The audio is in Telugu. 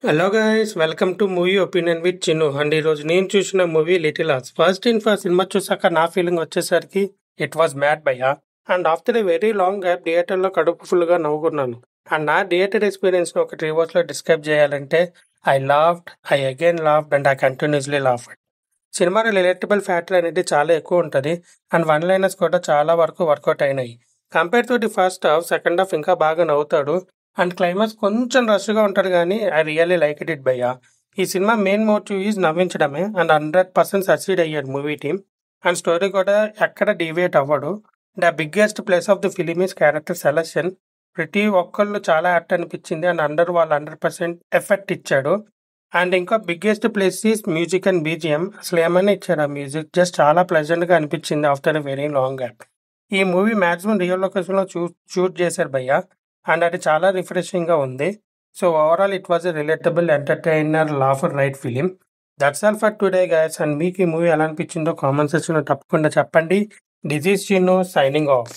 Hello guys, welcome to movie opinion with Chinnu. And ఈరోజు నేను చూసిన movie little hearts. First cinema చూసాక నా ఫీలింగ్ వచ్చేసరికి ఇట్ వాజ్ మ్యాడ్ భయ్యా. And after a very long gap థియేటర్లో కడుపు ఫుల్గా నవ్వుకున్నాను. అండ్ నా థియేటర్ ఎక్స్పీరియన్స్ని ఒక 3 wordsలో డిస్క్రైబ్ చేయాలంటే I laughed, I again laughed and I continuously laughed. సినిమాలో రిలేటబుల్ ఫ్యాక్టర్ అనేది చాలా ఎక్కువ ఉంటుంది. అండ్ వన్ లైనర్స్ కూడా చాలా వరకు వర్కౌట్ అయినాయి. Compare to the first half, second half ఇంకా బాగా నవ్వుతాడు. అండ్ క్లైమాక్స్ కొంచెం రష్గా ఉంటుంది కానీ ఐ రియల్లీ లైక్ ఇట్ భయ్యా. ఈ సినిమా మెయిన్ మోటివ్ ఈజ్ నవ్వించడమే అండ్ 100% సక్సీడ్ అయ్యాడు మూవీ టీమ్. అండ్ స్టోరీ కూడా ఎక్కడ డీవియేట్ అవ్వడు. The biggest plus of the film is character selection. ప్రతి ఒక్కళ్ళు చాలా యాక్ట్ అనిపించింది అండ్ అందరూ వాళ్ళు 100% ఎఫెక్ట్ ఇచ్చాడు. అండ్ ఇంకా biggest place is music and BGM. అసలు ఏమైనా ఇచ్చాడు ఆ మ్యూజిక్, జస్ట్ చాలా ప్లెజెంట్గా అనిపించింది after a very long gap. ఈ మూవీ మ్యాక్సిమం రియల్ లొకేషన్లో షూట్ చేశారు భయ్యా. అండ్ అది చాలా రిఫ్రెషింగ్గా ఉంది. So overall it was a relatable entertainer laughter right film. That's all for today guys. And మీకు ఈ మూవీ ఎలా అనిపించిందో కామెంట్ సెక్షన్లో తప్పకుండా చెప్పండి. This is Chinnu signing off.